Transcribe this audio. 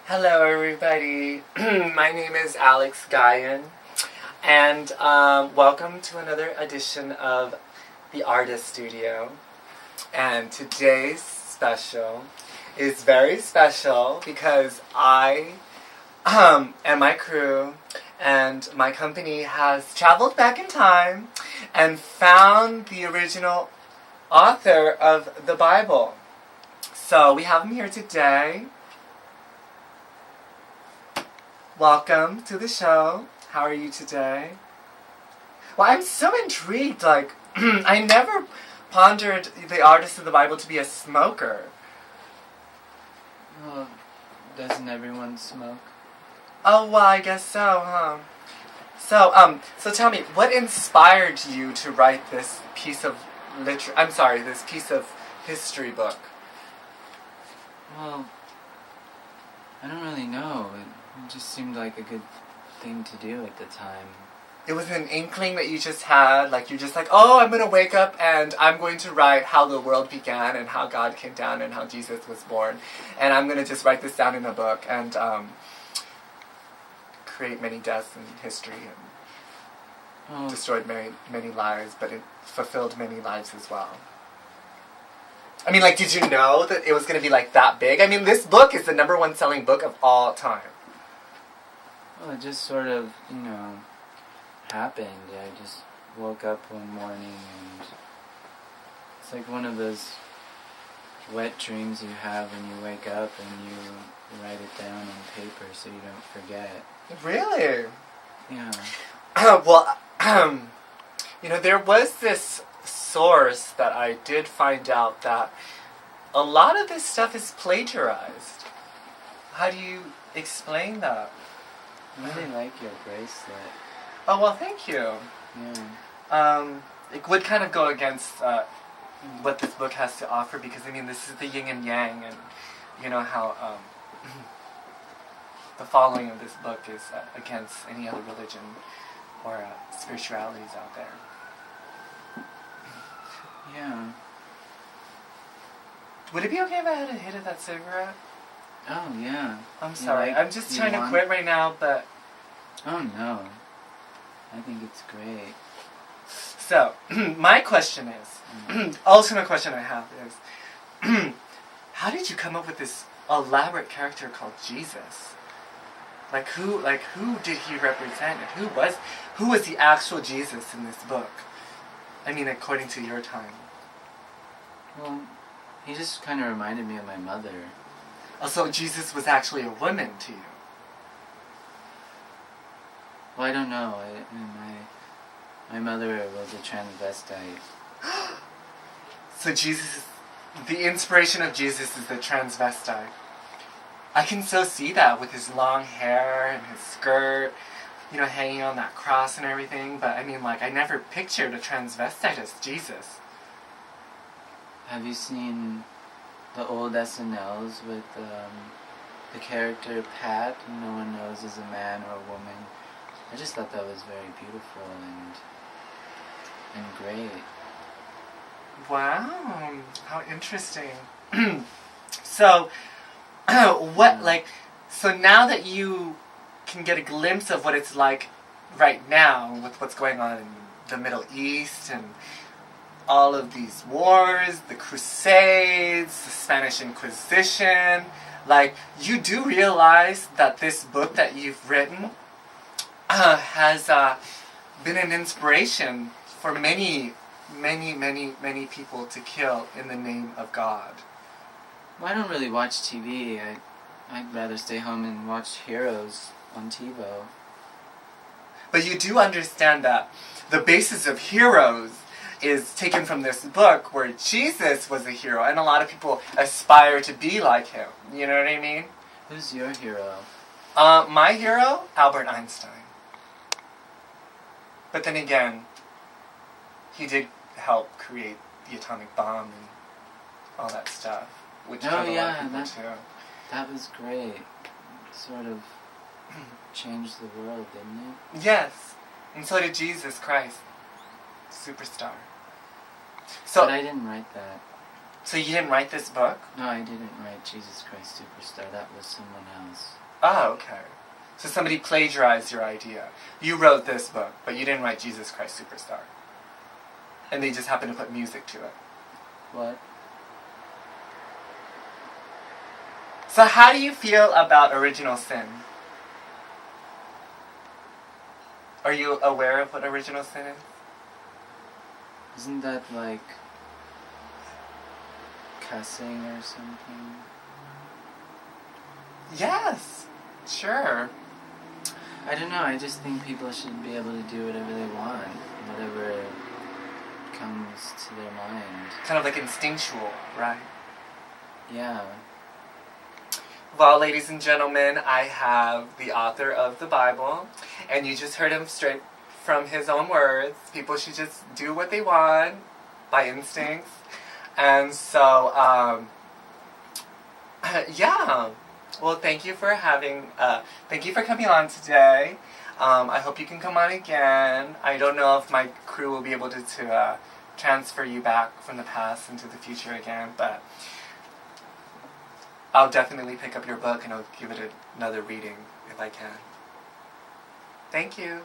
Hello, everybody. My name is Alex Guyan, and welcome to another edition of the Artist Studio. And today's special is very special because I and my crew and my company has traveled back in time and found the original author of the Bible. So we have him here today. Welcome to the show. How are you today? Well, I'm so intrigued. I never pondered the artist of the Bible to be a smoker. Well, doesn't everyone smoke? Oh, well, I guess so, huh? So tell me, what inspired you to write this piece of this piece of history book? Well, I don't really know. It just seemed like a good thing to do at the time. It was an inkling that you just had, you're just like, oh, I'm going to wake up and I'm going to write how the world began and how God came down and how Jesus was born. And I'm going to just write this down in a book and create many deaths in history and destroyed many lives, but it fulfilled many lives as well. I mean, did you know that it was going to be, that big? I mean, this book is the #1 selling book of all time. Well, it just sort of, happened. I just woke up one morning and it's like one of those wet dreams you have when you wake up and you write it down on paper so you don't forget. Really? Yeah. There was this source that I did find out that a lot of this stuff is plagiarized. How do you explain that? I really like your bracelet. Oh, well, thank you. Yeah. It would kind of go against what this book has to offer because, this is the yin and yang, and you know how the following of this book is against any other religion or spiritualities out there. Yeah. Would it be okay if I had a hit of that cigarette? Oh, yeah. I'm sorry. I'm just trying to quit right now, but... Oh, no. I think it's great. So, my question is, ultimate question I have is, how did you come up with this elaborate character called Jesus? Who did he represent? And who was the actual Jesus in this book? According to your time. Well, he just kind of reminded me of my mother. Oh, so Jesus was actually a woman to you? Well, I don't know. My mother was a transvestite. So the inspiration of Jesus is the transvestite. I can so see that with his long hair and his skirt, hanging on that cross and everything. But I never pictured a transvestite as Jesus. Have you seen the old SNLs with the character Pat, who no one knows is a man or a woman? I just thought that was very beautiful and great. Wow, how interesting. So, so now that you can get a glimpse of what it's like right now with what's going on in the Middle East and all of these wars, the Crusades, the Spanish Inquisition, you do realize that this book that you've written has been an inspiration for many people to kill in the name of God. Well, I don't really watch TV. I'd rather stay home and watch Heroes on TiVo. But you do understand that the basis of Heroes is taken from this book where Jesus was a hero, and a lot of people aspire to be like him. You know what I mean? Who's your hero? My hero? Albert Einstein. But then again, he did help create the atomic bomb and all that stuff, which killed a lot of people too. That was great. It sort of changed the world, didn't it? Yes. And so did Jesus Christ. Superstar. But I didn't write that. So you didn't write this book? No, I didn't write Jesus Christ Superstar. That was someone else. Oh, okay. So somebody plagiarized your idea. You wrote this book, but you didn't write Jesus Christ Superstar. And they just happened to put music to it. What? So how do you feel about Original Sin? Are you aware of what Original Sin is? Isn't that like cussing or something? Yes, sure. I don't know, I just think people should be able to do whatever they want, whatever comes to their mind. Kind of like instinctual, right? Yeah. Well, ladies and gentlemen, I have the author of the Bible, and you just heard him straight from his own words. People should just do what they want by instincts. And so, yeah. Well, thank you for coming on today. I hope you can come on again. I don't know if my crew will be able to transfer you back from the past into the future again, but I'll definitely pick up your book and I'll give it another reading if I can. Thank you.